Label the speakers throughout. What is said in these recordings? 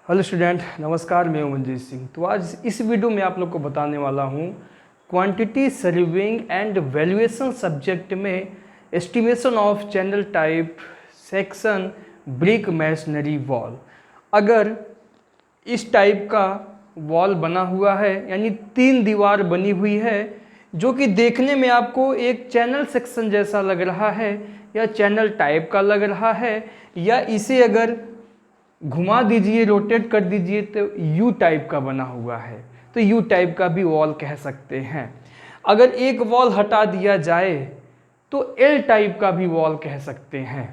Speaker 1: Hello student, नमस्कार। मैं हूं मंजीत सिंह। तो आज इस वीडियो में आप लोग को बताने वाला हूं quantity surveying and valuation subject में estimation of channel type section brick masonry wall. अगर इस टाइप का वॉल बना हुआ है, यानी 3 दीवार बनी हुई है, जो कि देखने में आपको एक चैनल सेक्शन जैसा लग रहा है या चैनल टाइप का लग रहा है, या इसे अगर घुमा दीजिए, रोटेट कर दीजिए तो यू टाइप का बना हुआ है, तो यू टाइप का भी वॉल कह सकते हैं। अगर एक वॉल हटा दिया जाए तो एल टाइप का भी वॉल कह सकते हैं।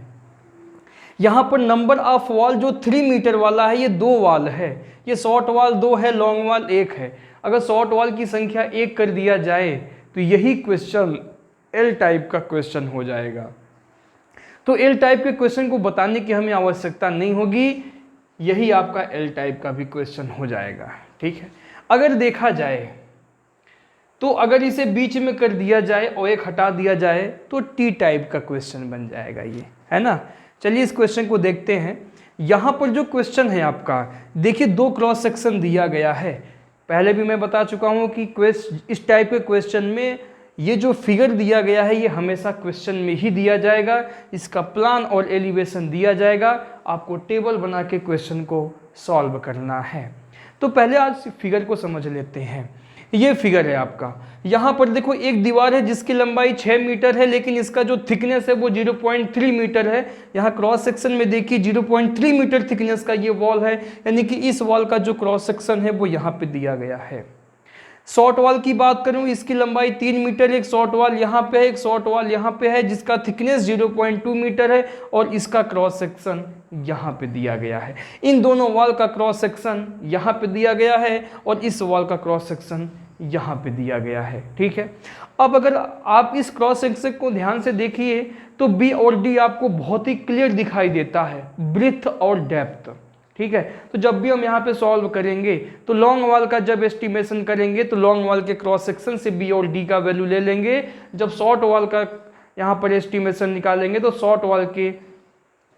Speaker 1: यहाँ पर नंबर ऑफ वॉल जो 3 मीटर वाला है, ये 2 वॉल है। ये शॉर्ट वॉल 2 है, लॉन्ग वॉल 1 है। अगर शॉर्ट वॉल की संख्या 1 कर दिया जाए तो यही क्वेश्चन एल टाइप का क्वेश्चन हो जाएगा। तो एल टाइप के क्वेश्चन को बताने की हमें आवश्यकता नहीं होगी, यही आपका एल टाइप का भी क्वेश्चन हो जाएगा। ठीक है। अगर देखा जाए तो अगर इसे बीच में कर दिया जाए और एक हटा दिया जाए तो टी टाइप का क्वेश्चन बन जाएगा, ये है ना। चलिए इस क्वेश्चन को देखते हैं। यहाँ पर जो क्वेश्चन है आपका, देखिए 2 क्रॉस सेक्शन दिया गया है। पहले भी मैं बता चुका हूँ कि इस टाइप के क्वेश्चन में ये जो फिगर दिया गया है ये हमेशा क्वेश्चन में ही दिया जाएगा। इसका प्लान और एलिवेशन दिया जाएगा, आपको टेबल बना के क्वेश्चन को सॉल्व करना है। तो पहले आज फिगर को समझ लेते हैं। ये फिगर है आपका। यहाँ पर देखो एक दीवार है जिसकी लंबाई 6 मीटर है, लेकिन इसका जो थिकनेस है वो 0.3 मीटर है। यहाँ क्रॉस सेक्शन में देखिए 0.3 मीटर थिकनेस का ये वॉल है, यानी कि इस वॉल का जो क्रॉस सेक्शन है वो यहाँ पे दिया गया है। शॉर्ट वॉल की बात करूं, इसकी लंबाई 3 मीटर, एक शॉर्ट वॉल यहाँ पे है, एक शॉर्ट वॉल यहाँ पे है जिसका थिकनेस 0.2 मीटर है और इसका क्रॉस सेक्शन यहाँ पे दिया गया है। इन दोनों वॉल का क्रॉस सेक्शन यहाँ पे दिया गया है और इस वॉल का क्रॉस सेक्शन यहाँ पे दिया गया है। ठीक है। अब अगर आप इस क्रॉस सेक्शन को ध्यान से देखिए तो बी और डी आपको बहुत ही क्लियर दिखाई देता है, ब्रेड्थ और डेप्थ। ठीक है। तो जब भी हम यहाँ पे सॉल्व करेंगे तो लॉन्ग वॉल का जब एस्टिमेशन करेंगे तो लॉन्ग वॉल के क्रॉस सेक्शन से बी और डी का वैल्यू ले लेंगे। जब शॉर्ट वॉल का यहाँ पर एस्टिमेशन निकालेंगे तो शॉर्ट वॉल के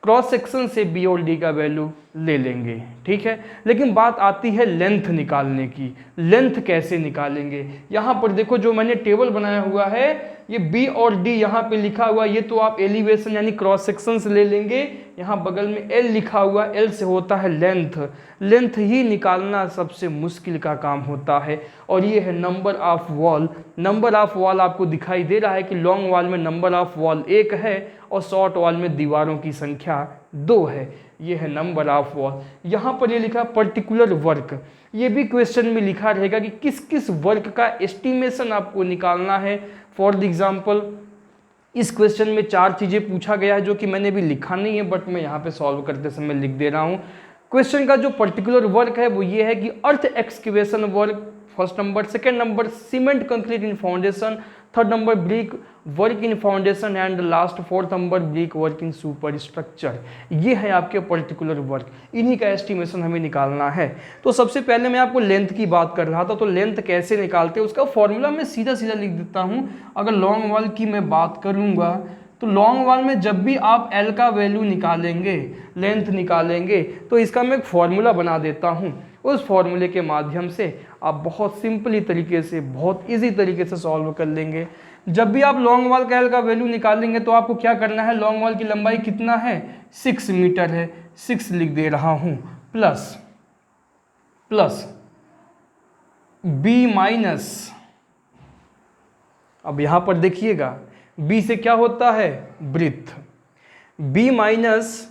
Speaker 1: क्रॉस सेक्शन से बी और डी का वैल्यू ले लेंगे। ठीक है। लेकिन बात आती है लेंथ निकालने की। लेंथ कैसे निकालेंगे? यहाँ पर देखो जो मैंने टेबल बनाया हुआ है, ये बी और डी यहाँ पे लिखा हुआ, ये तो आप एलिवेशन यानी क्रॉस सेक्शन से ले लेंगे। यहाँ बगल में एल लिखा हुआ, एल से होता है लेंथ। लेंथ ही निकालना सबसे मुश्किल का काम होता है। और ये है number of wall. Number of wall आपको दिखाई दे रहा है कि लॉन्ग वॉल में नंबर ऑफ वॉल 1 है और शॉर्ट वॉल में दीवारों की संख्या 2 है। ये है नंबर ऑफ वॉल। यहाँ पर ये लिखा पर्टिकुलर वर्क। ये भी क्वेश्चन में लिखा रहेगा कि किस किस वर्क का एस्टिमेशन आपको निकालना है। फॉर द एग्जाम्पल इस क्वेश्चन में 4 चीज़ें पूछा गया है जो कि मैंने भी लिखा नहीं है, बट मैं यहाँ पे सॉल्व करते समय लिख दे रहा हूँ। क्वेश्चन का जो पर्टिकुलर वर्क है वो ये है कि earth excavation work first number, second number cement concrete in foundation, third number brick work in foundation and last 4th number brick work in super structure. ये है आपके पर्टिकुलर वर्क, इन्हीं का एस्टिमेशन हमें निकालना है। तो सबसे पहले मैं आपको लेंथ की बात कर रहा था, तो लेंथ कैसे निकालते हैं उसका फॉर्मूला मैं सीधा सीधा लिख देता हूँ। अगर लॉन्ग वॉल की मैं बात करूँगा तो लॉन्ग वॉल में जब भी आप एल का वैल्यू निकालेंगे, लेंथ निकालेंगे, तो इसका मैं एक फॉर्मूला बना देता हूँ। उस फॉर्मूले के माध्यम से आप बहुत सिंपली तरीके से, बहुत इजी तरीके से सॉल्व कर लेंगे। जब भी आप लॉन्ग वॉल का एल का वैल्यू निकालेंगे तो आपको क्या करना है, लॉन्ग वॉल की लंबाई कितना है, 6 मीटर है, 6 लिख दे रहा हूँ, प्लस बी माइनस, अब यहाँ पर देखिएगा बी से क्या होता है, ब्रेड्थ, बी माइनस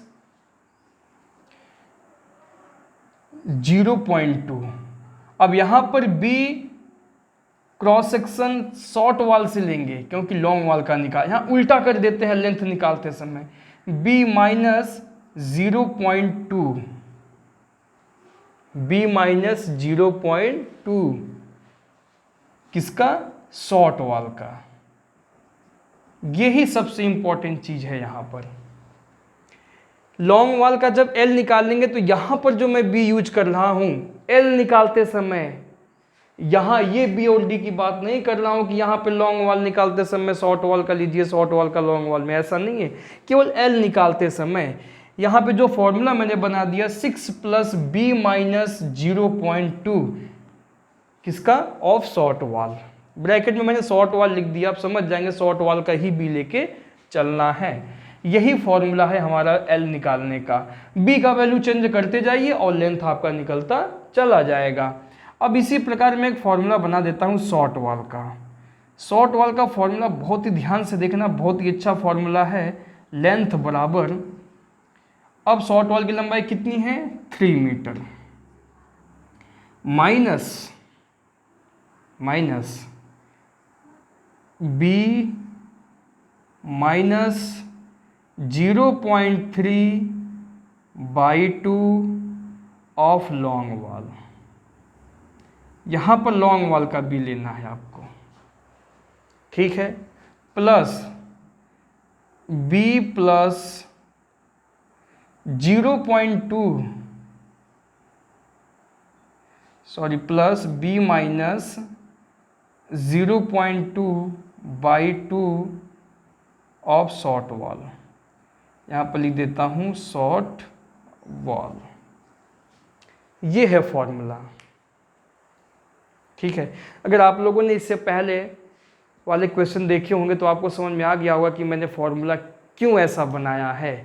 Speaker 1: 0.2। अब यहाँ पर B cross section short wall से लेंगे क्योंकि लॉन्ग वॉल का निकाल, यहाँ उल्टा कर देते हैं लेंथ निकालते समय। बी माइनस 0.2, बी माइनस 0.2 किसका, शॉर्ट वॉल का। यही सबसे इंपॉर्टेंट चीज है। यहाँ पर लॉन्ग वॉल का जब एल निकालेंगे तो यहाँ पर जो मैं बी यूज कर रहा हूँ, एल निकालते समय यहाँ ये बी और डी की बात नहीं कर रहा हूँ कि यहाँ पे लॉन्ग वॉल निकालते समय शॉर्ट वॉल का लीजिए, शॉर्ट वॉल का लॉन्ग वॉल में, ऐसा नहीं है। केवल एल निकालते समय यहाँ पे जो फॉर्मूला मैंने बना दिया 6 + b - 0.2 किसका, ऑफ शॉर्ट वाल। ब्रैकेट में मैंने शॉर्ट वाल लिख दिया, आप समझ जाएंगे शॉर्ट वाल का ही b लेके चलना है। यही फॉर्मूला है हमारा l निकालने का। b का वैल्यू चेंज करते जाइए और लेंथ आपका निकलता चला जाएगा। अब इसी प्रकार मैं एक फॉर्मूला बना देता हूँ शॉर्ट वाल का। शॉर्ट वाल का फॉर्मूला बहुत ही ध्यान से देखना, बहुत ही अच्छा फॉर्मूला है। लेंथ बराबर, अब शॉर्ट वाल की लंबाई कितनी है 3 metre, minus b - 0.3/2 of long wall. यहाँ पर लॉन्ग वाल का b लेना है आपको, ठीक है, plus b + 0.2 sorry plus b - 0.2/2 of short वाल। यहाँ पर लिख देता हूँ शॉर्ट वाल। ये है फॉर्मूला, ठीक है। अगर आप लोगों ने इससे पहले वाले क्वेश्चन देखे होंगे तो आपको समझ में आ गया होगा कि मैंने फॉर्मूला क्यों ऐसा बनाया है।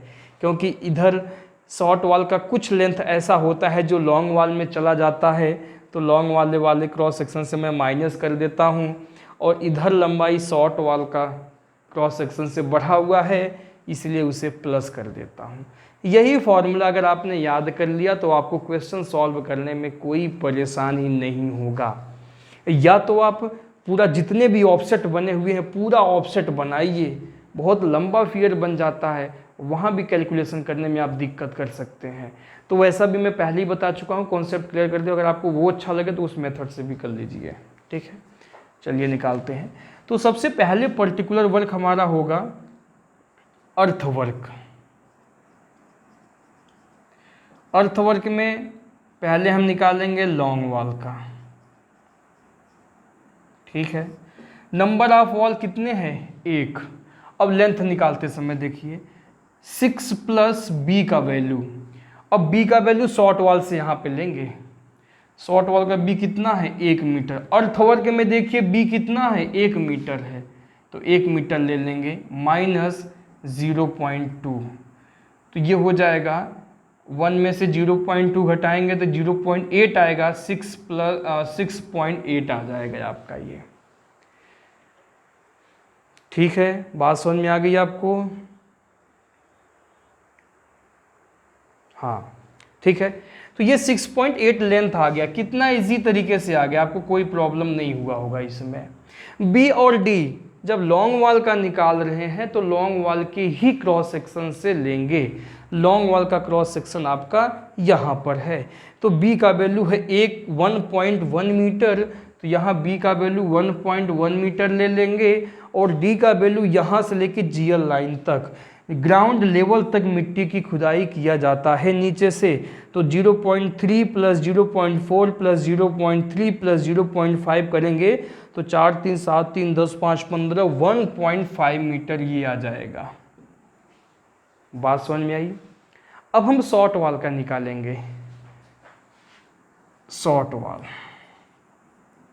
Speaker 1: क्योंकि इधर शॉर्ट वाल का कुछ लेंथ ऐसा होता है जो लॉन्ग वाल में चला जाता है, तो लॉन्ग वाले क्रॉस सेक्शन से मैं माइनस कर देता हूँ, और इधर लंबाई शॉर्ट वाल का क्रॉस सेक्शन से बढ़ा हुआ है, इसलिए उसे प्लस कर देता हूँ। यही फॉर्मूला अगर आपने याद कर लिया तो आपको क्वेश्चन सॉल्व करने में कोई परेशानी नहीं होगा। या तो आप पूरा जितने भी ऑफसेट बने हुए हैं पूरा ऑफसेट बनाइए, बहुत लंबा फिगर बन जाता है, वहाँ भी कैलकुलेशन करने में आप दिक्कत कर सकते हैं। तो वैसा भी मैं पहले ही बता चुका हूँ, कॉन्सेप्ट क्लियर कर दिया। अगर आपको वो अच्छा लगे तो उस मेथड से भी कर लीजिए, ठीक है। चलिए निकालते हैं। तो सबसे पहले पर्टिकुलर वर्क हमारा होगा अर्थ वर्क। अर्थ वर्क में पहले हम निकालेंगे लॉन्ग वॉल का, ठीक है। नंबर ऑफ वॉल कितने हैं 1। अब लेंथ निकालते समय देखिए 6 + b का वैल्यू। अब b का वैल्यू शॉर्ट वॉल से यहाँ पे लेंगे। शॉर्ट वॉल का b कितना है 1 मीटर। अर्थ वर्क में देखिए b कितना है 1 मीटर है, तो 1 मीटर ले लेंगे माइनस 0.2, तो ये हो जाएगा 1 में से 0.2 घटाएंगे तो 0.8 आएगा, 6.8 आ जाएगा आपका ये, ठीक है। बात समझ में आ गई आपको? हाँ, ठीक है। तो ये 6.8 लेंथ आ गया। कितना इजी तरीके से आ गया, आपको कोई प्रॉब्लम नहीं हुआ होगा इसमें। बी और डी जब लॉन्ग वॉल का निकाल रहे हैं तो लॉन्ग वॉल के ही क्रॉस सेक्शन से लेंगे। लॉन्ग वॉल का क्रॉस सेक्शन आपका यहाँ पर है, तो बी का वैल्यू है 1.1 मीटर, तो यहाँ बी का वैल्यू 1.1 मीटर ले लेंगे, और डी का वैल्यू यहाँ से लेके जीएल लाइन तक, ग्राउंड लेवल तक मिट्टी की खुदाई किया जाता है नीचे से, तो 0.3 + 0.4 + 0.3 + 0.5 करेंगे तो 4 3 7 3 10 5 15 1.5 मीटर ये आ जाएगा। बात समझ में आई? अब हम शॉर्ट वॉल का निकालेंगे। शॉर्ट वॉल,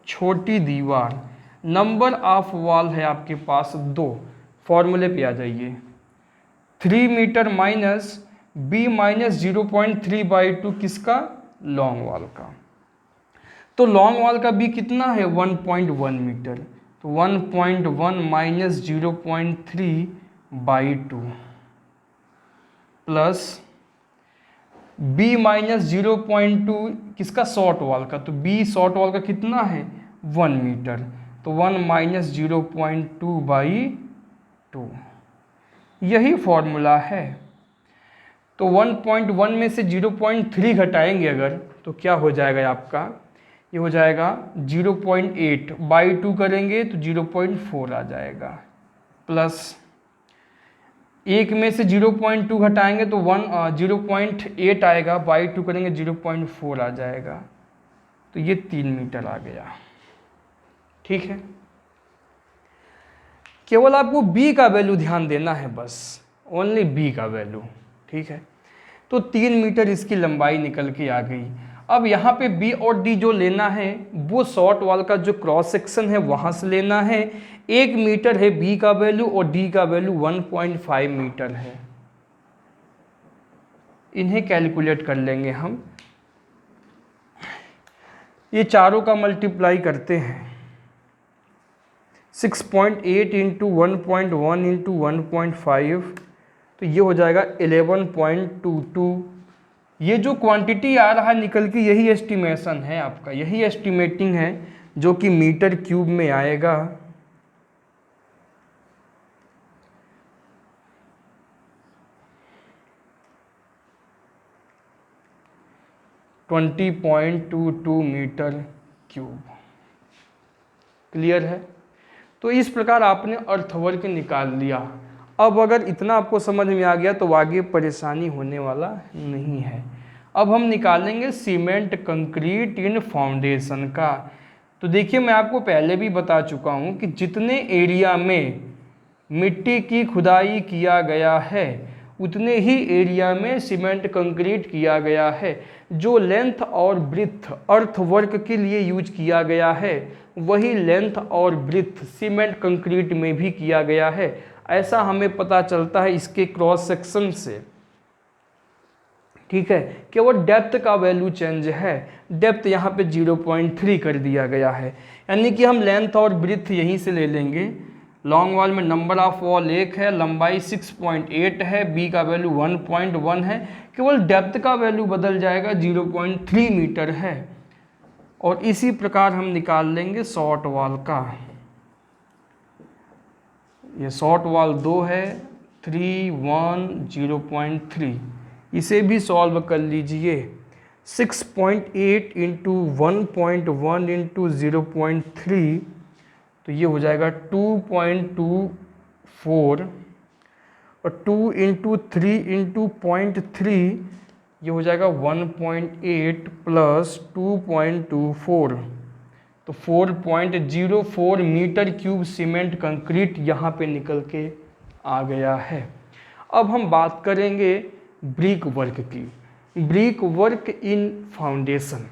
Speaker 1: छोटी दीवार, नंबर ऑफ वॉल है आपके पास 2। फॉर्मूले पे आ जाइए। 3 मीटर माइनस b - 0.3/2 किसका, लॉन्ग वॉल का। तो लॉन्ग वॉल का b कितना है 1.1 मीटर, तो 1.1 - 0.3/2 प्लस b - 0.2 किसका, शॉर्ट वॉल का। तो b शॉर्ट वॉल का कितना है 1 मीटर, तो 1 - 0.2/2, यही फॉर्मूला है। तो 1.1 में से 0.3 घटाएंगे अगर तो क्या हो जाएगा आपका, ये हो जाएगा 0.8/2 करेंगे तो 0.4 आ जाएगा, प्लस 1 में से 0.2 घटाएंगे तो 0.8 आएगा, /2 करेंगे 0.4 आ जाएगा, तो ये 3 मीटर आ गया, ठीक है। केवल आपको b का वैल्यू ध्यान देना है बस, ओनली b का वैल्यू, ठीक है। तो 3 मीटर इसकी लंबाई निकल के आ गई। अब यहाँ पे बी और डी जो लेना है वो शॉर्ट वॉल का जो क्रॉस सेक्शन है वहाँ से लेना है। 1 मीटर है बी का वैल्यू और डी का वैल्यू 1.5 मीटर है। इन्हें कैलकुलेट कर लेंगे हम। ये चारों का मल्टीप्लाई करते हैं। 6.8 इंटू 1.1 इंटू 1.5 तो ये हो जाएगा 11.22। ये जो क्वांटिटी आ रहा है निकल के यही एस्टिमेशन है आपका, यही एस्टिमेटिंग है जो कि मीटर क्यूब में आएगा। .22 मीटर क्यूब। क्लियर है? तो इस प्रकार आपने अर्थवर्क निकाल लिया। अब अगर इतना आपको समझ में आ गया तो आगे परेशानी होने वाला नहीं है। अब हम निकालेंगे सीमेंट कंक्रीट इन फाउंडेशन का। तो देखिए मैं आपको पहले भी बता चुका हूँ कि जितने एरिया में मिट्टी की खुदाई किया गया है उतने ही एरिया में सीमेंट कंक्रीट किया गया है। जो लेंथ और ब्रिथ अर्थवर्क के लिए यूज किया गया है वही लेंथ और ब्रिथ सीमेंट कंक्रीट में भी किया गया है। ऐसा हमें पता चलता है इसके क्रॉस सेक्शन से। ठीक है, केवल डेप्थ का वैल्यू चेंज है। डेप्थ यहाँ पे 0.3 कर दिया गया है, यानी कि हम लेंथ और ब्रिथ यहीं से ले लेंगे। लॉन्ग वॉल में नंबर ऑफ वॉल 1 है, लंबाई 6.8 है, बी का वैल्यू 1.1 है, केवल डेप्थ का वैल्यू बदल जाएगा 0.3 मीटर है। और इसी प्रकार हम निकाल लेंगे शॉर्ट वॉल का। ये शॉर्ट वॉल 2 है, 3, 1, 0.3। इसे भी सॉल्व कर लीजिए। 6.8 इंटू 1.1 इंटू 0.3 तो ये हो जाएगा 2.24 और 2 इंटू 3 इंटू 0.3 ये हो जाएगा 1.8 प्लस 2.24 तो 4.04 मीटर क्यूब सीमेंट कंक्रीट यहाँ पे निकल के आ गया है। अब हम बात करेंगे ब्रिक वर्क की। Brick work in foundation.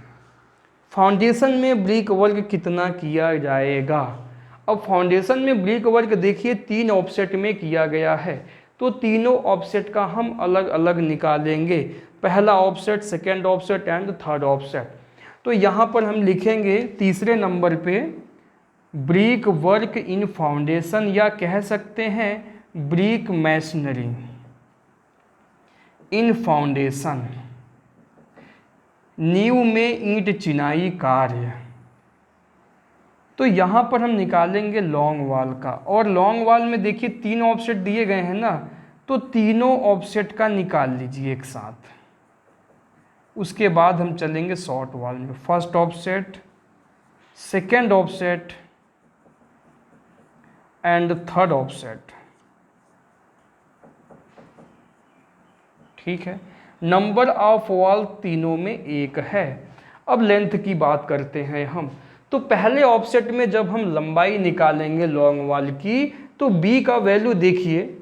Speaker 1: Foundation में ब्रिक वर्क कितना किया जाएगा? अब फाउंडेशन में ब्रिक वर्क देखिए 3 ऑफसेट में किया गया है, तो तीनों ऑफसेट का हम अलग अलग निकालेंगे। पहला offset, second offset and third offset. तो यहाँ पर हम लिखेंगे तीसरे नंबर पे ब्रिक वर्क इन फाउंडेशन, या कह सकते हैं ब्रिक मैसनरी इन फाउंडेशन। नींव में ईंट चिनाई कार्य। तो यहाँ पर हम निकालेंगे लॉन्ग वॉल का, और लॉन्ग वॉल में देखिए 3 ऑफसेट दिए गए हैं ना, तो तीनों ऑफसेट का निकाल लीजिए एक साथ। उसके बाद हम चलेंगे शॉर्ट वॉल में। First offset, second offset and third offset. ठीक है, नंबर ऑफ वॉल तीनों में 1 है। अब लेंथ की बात करते हैं हम। तो पहले ऑफसेट में जब हम लंबाई निकालेंगे लॉन्ग वॉल की, तो बी का वैल्यू देखिए,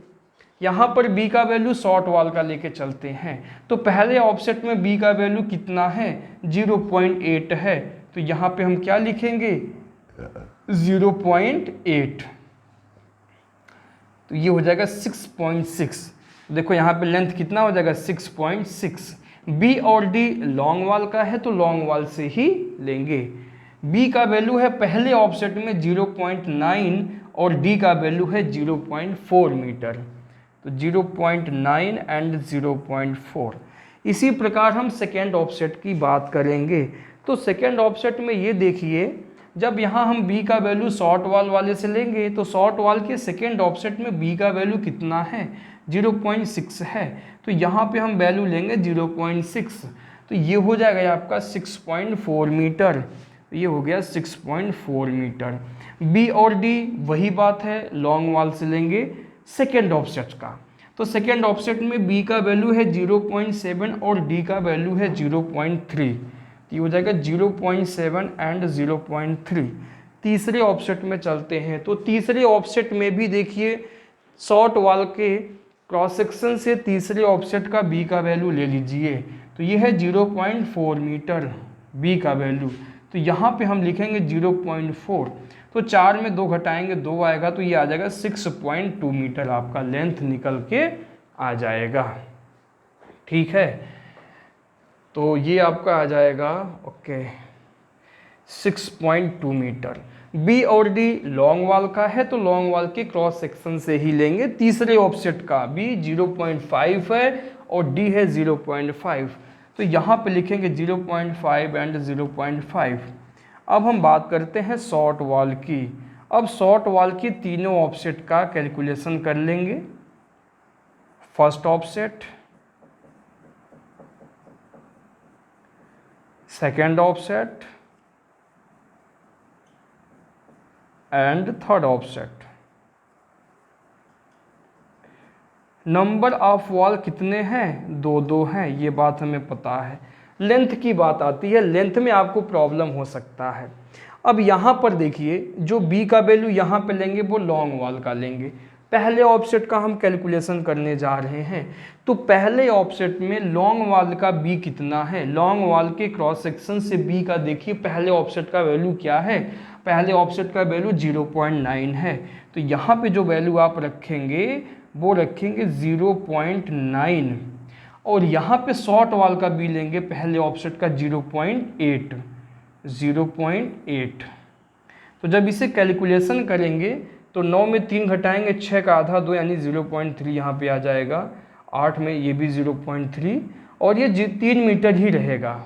Speaker 1: यहाँ पर बी का वैल्यू शॉर्ट वॉल का लेके चलते हैं। तो पहले ऑफसेट में बी का वैल्यू कितना है? 0.8 है। तो यहाँ पे हम क्या लिखेंगे? 0.8। तो ये हो जाएगा 6.6। देखो यहाँ पे लेंथ कितना हो जाएगा? 6.6। बी और डी लॉन्ग वॉल का है तो लॉन्ग वॉल से ही लेंगे। बी का वैल्यू है पहले ऑफसेट में 0.9 और डी का वैल्यू है 0.4 मीटर। तो 0.9 एंड 0.4। इसी प्रकार हम सेकेंड ऑफसेट की बात करेंगे। तो सेकेंड ऑफसेट में ये देखिए, जब यहाँ हम बी का वैल्यू शॉर्ट वॉल वाले से लेंगे तो शॉर्ट वॉल के सेकेंड ऑफसेट में बी का वैल्यू कितना है? 0.6 है। तो यहाँ पे हम वैल्यू लेंगे 0.6। तो ये हो जाएगा आपका 6.4 मीटर। तो ये हो गया 6.4 मीटर। बी और डी वही बात है, लॉन्ग वॉल से लेंगे सेकेंड ऑफसेट का। तो सेकेंड ऑफसेट में बी का वैल्यू है 0.7 और डी का वैल्यू है 0.3। ये हो जाएगा 0.7 एंड 0.3। तीसरे ऑफसेट में चलते हैं। तो तीसरे ऑफसेट में भी देखिए शॉर्ट वॉल के क्रॉस सेक्शन से तीसरे ऑफसेट का बी का वैल्यू ले लीजिए, तो ये है 0.4 मीटर बी का वैल्यू, तो यहाँ पे हम लिखेंगे 0.4, तो 4 में 2 घटाएंगे 2 आएगा, तो ये आ जाएगा 6.2 मीटर आपका लेंथ निकल के आ जाएगा। ठीक है, तो ये आपका आ जाएगा ओके 6.2 मीटर। बी और डी लॉन्ग वाल का है, तो लॉन्ग वाल के क्रॉस सेक्शन से ही लेंगे। तीसरे ऑफसेट का बी 0.5 है और डी है 0.5, तो यहाँ पे लिखेंगे 0.5 एंड 0.5। अब हम बात करते हैं शॉर्ट वाल की। अब शॉर्ट वाल की तीनों ऑफसेट का कैलकुलेशन कर लेंगे। First offset, second offset and third offset. Number of wall कितने हैं? 2 हैं, ये बात हमें पता है। लेंथ की बात आती है, लेंथ में आपको प्रॉब्लम हो सकता है। अब यहाँ पर देखिए, जो बी का वैल्यू यहाँ पे लेंगे वो लॉन्ग वॉल का लेंगे। पहले ऑफसेट का हम कैलकुलेशन करने जा रहे हैं, तो पहले ऑफसेट में लॉन्ग वॉल का बी कितना है? लॉन्ग वॉल के क्रॉस सेक्शन से बी का देखिए पहले ऑफसेट का वैल्यू क्या है? पहले ऑफसेट का वैल्यू 0.9 है, तो यहाँ पे जो वैल्यू आप रखेंगे वो रखेंगे 0.9, और यहाँ पे शॉर्ट वाल का बी लेंगे पहले ऑफसेट का 0.8। तो जब इसे कैलकुलेशन करेंगे तो 9 में 3 घटाएंगे 6 का आधा 2 यानी 0.3 यहाँ पे आ जाएगा। 8 में ये भी 0.3 और ये 3 मीटर ही रहेगा,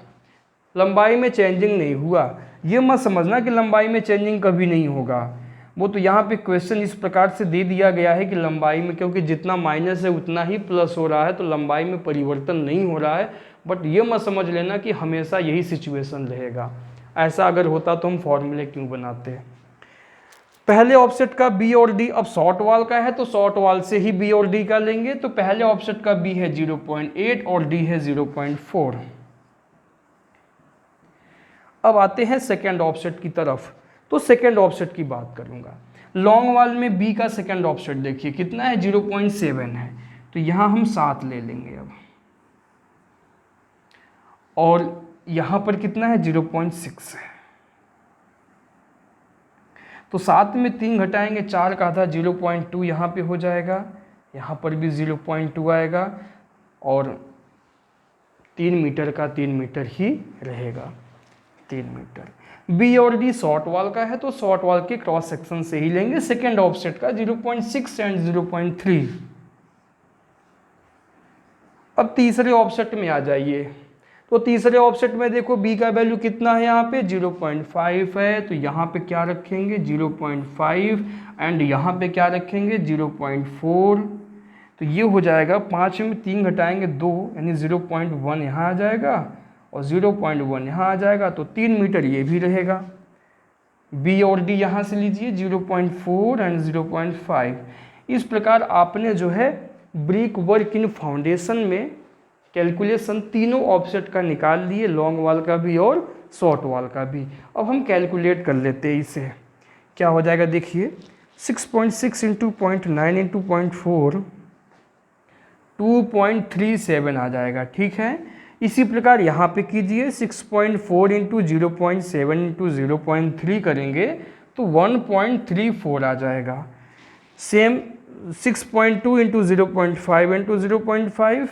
Speaker 1: लंबाई में चेंजिंग नहीं हुआ। ये मत समझना कि लंबाई में चेंजिंग कभी नहीं होगा, वो तो यहाँ पे क्वेश्चन इस प्रकार से दे दिया गया है कि लंबाई में, क्योंकि जितना माइनस है उतना ही प्लस हो रहा है, तो लंबाई में परिवर्तन नहीं हो रहा है। बट ये मत समझ लेना कि हमेशा यही सिचुएशन रहेगा। ऐसा अगर होता तो हम फॉर्मूले क्यों बनाते। पहले ऑफसेट का बी और डी, अब शॉर्ट वाल का है तो शॉर्ट वाल से ही बी और डी का लेंगे, तो पहले ऑफसेट का बी है 0.8 और डी है 0.4। अब आते हैं सेकेंड ऑफसेट की तरफ, तो सेकेंड ऑफसेट की बात करूंगा। लॉन्ग वाल में बी का सेकेंड ऑफसेट देखिए कितना है? 0.7 है, तो यहां हम 7 ले लेंगे अब, और यहां पर कितना है? 0.6 है, तो 7 में 3 घटाएंगे 4 का आधा 0.2 यहाँ पे हो जाएगा, यहाँ पर भी 0.2 आएगा, और 3 मीटर का 3 मीटर ही रहेगा, 3 मीटर। बी और डी शॉर्ट वाल का है, तो शॉर्ट वाल के क्रॉस सेक्शन से ही लेंगे सेकेंड ऑफसेट का 0.6 एंड 0.3। अब तीसरे ऑफसेट में आ जाइए, तो तीसरे ऑफसेट में देखो बी का वैल्यू कितना है? यहाँ पे 0.5 है, तो यहाँ पे क्या रखेंगे? 0.5 एंड यहाँ पे क्या रखेंगे? 0.4। तो ये हो जाएगा 5 में 3 घटाएंगे 2 यानी 0.1 यहाँ आ जाएगा और 0.1 यहाँ आ जाएगा, तो 3 मीटर ये भी रहेगा। बी और डी यहाँ से लीजिए 0.4 एंड 0.5। इस प्रकार आपने जो है ब्रिक वर्क इन फाउंडेशन में कैलकुलेशन तीनों ऑफसेट का निकाल लिए, लॉन्ग वाल का भी और शॉर्ट वाल का भी। अब हम कैलकुलेट कर लेते हैं इसे, क्या हो जाएगा देखिए। 6.6 इंटू 0.9 इंटू 0.4 2.37 आ जाएगा, ठीक है। इसी प्रकार यहाँ पे कीजिए 6.4 इंटू 0.7 इंटू 0.3 करेंगे तो 1.34 आ जाएगा। सेम 6.2 इंटू 0.5 इंटू 0.5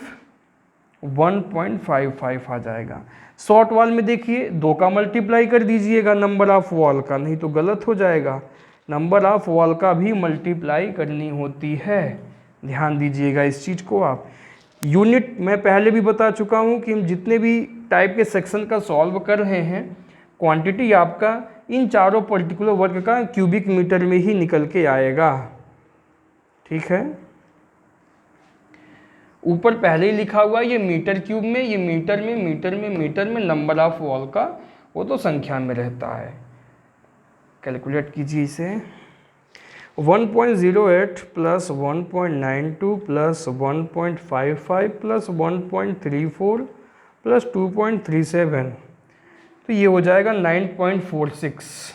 Speaker 1: 1.55 आ जाएगा। शॉर्ट वॉल में देखिए 2 का मल्टीप्लाई कर दीजिएगा नंबर ऑफ वॉल का, नहीं तो गलत हो जाएगा। नंबर ऑफ वॉल का भी मल्टीप्लाई करनी होती है, ध्यान दीजिएगा इस चीज़ को आप। यूनिट मैं पहले भी बता चुका हूँ कि हम जितने भी टाइप के सेक्शन का सॉल्व कर रहे हैं, क्वांटिटी आपका इन चारों पर्टिकुलर वर्क का क्यूबिक मीटर में ही निकल के आएगा, ठीक है। ऊपर पहले ही लिखा हुआ ये मीटर क्यूब में, ये मीटर में, मीटर में, मीटर में, नंबर ऑफ वॉल का वो तो संख्या में रहता है। कैलकुलेट कीजिए इसे। 1.08 प्लस 1.92 प्लस 1.55 प्लस 1.34 प्लस 2.37, तो ये हो जाएगा 9.46।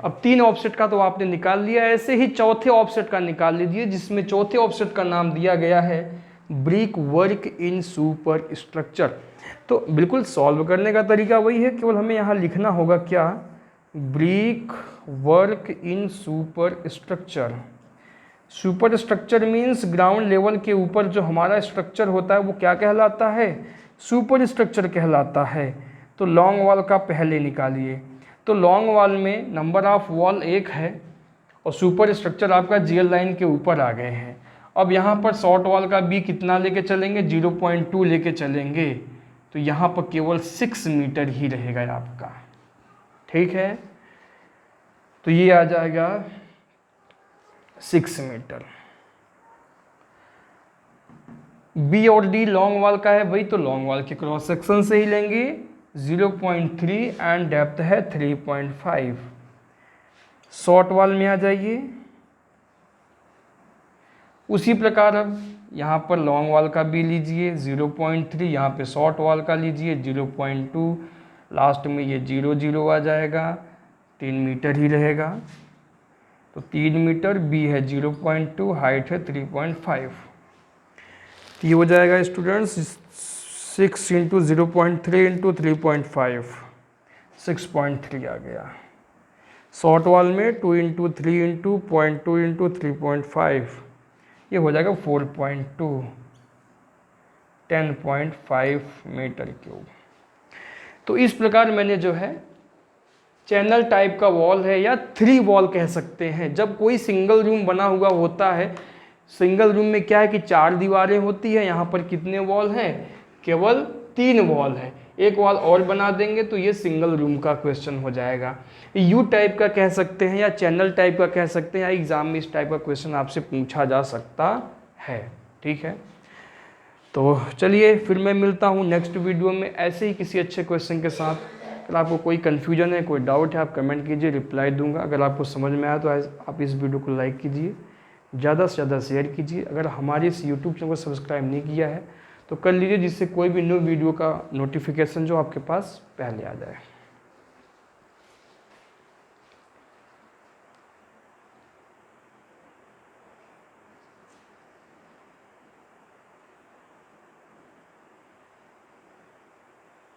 Speaker 1: अब 3 ऑफसेट का तो आपने निकाल लिया, ऐसे ही चौथे ऑफसेट का निकाल लीजिए, जिसमें चौथे ऑफसेट का नाम दिया गया है brick work in super structure. तो बिल्कुल सॉल्व करने का तरीका वही है, केवल हमें यहाँ लिखना होगा क्या, brick work in super structure. Super structure means ground level के ऊपर जो हमारा स्ट्रक्चर होता है वो क्या कहलाता है, सुपर स्ट्रक्चर कहलाता है। तो लॉन्ग वॉल का पहले निकालिए, तो लॉन्ग वॉल में नंबर ऑफ वॉल 1 है और सुपर स्ट्रक्चर आपका जीएल लाइन के ऊपर आ गए हैं। अब यहाँ पर शॉर्ट वॉल का बी कितना लेके चलेंगे, 0.2 लेके चलेंगे, तो यहाँ पर केवल 6 मीटर ही रहेगा आपका, ठीक है। तो ये आ जाएगा 6 मीटर। बी और डी लॉन्ग वॉल का है भाई, तो लॉन्ग वॉल के क्रॉस सेक्शन से ही लेंगे, 0.3 एंड डेप्थ है 3.5। शॉर्ट वॉल में आ जाइए, उसी प्रकार अब यहाँ पर लॉन्ग वॉल का भी लीजिए 0.3, यहाँ पे शॉर्ट वॉल का लीजिए 0.2, लास्ट में ये 0 आ जाएगा, 3 मीटर ही रहेगा। तो 3 मीटर, बी है 0.2, हाइट है 3.5। ये हो जाएगा स्टूडेंट्स 6 इंटू 0.3 इंटू 3.5, 6.3 आ गया। शॉर्ट वॉल में 2 इंटू 3 इंटू 0.2 इंटू 3.5, ये हो जाएगा 4.2, 10.5 मीटर क्यूब। तो इस प्रकार मैंने जो है चैनल टाइप का वॉल है या 3 वॉल कह सकते हैं, जब कोई सिंगल रूम बना हुआ होता है, सिंगल रूम में क्या है कि 4 दीवारें होती है, यहाँ पर कितने वॉल हैं, केवल 3 वॉल है, एक वॉल और बना देंगे तो ये सिंगल रूम का क्वेश्चन हो जाएगा। यू टाइप का कह सकते हैं या चैनल टाइप का कह सकते हैं, या एग्जाम में इस टाइप का क्वेश्चन आपसे पूछा जा सकता है, ठीक है। तो चलिए फिर मैं मिलता हूँ नेक्स्ट वीडियो में ऐसे ही किसी अच्छे क्वेश्चन के साथ। अगर आपको कोई कन्फ्यूजन है, कोई डाउट है, आप कमेंट कीजिए, रिप्लाई दूंगा। अगर आपको समझ में आया तो आप इस वीडियो को लाइक कीजिए, ज़्यादा से ज़्यादा शेयर कीजिए। अगर हमारे इस यूट्यूब चैनल को सब्सक्राइब नहीं किया है तो कर लीजिए, जिससे कोई भी न्यू वीडियो का नोटिफिकेशन जो आपके पास पहले आ जाए।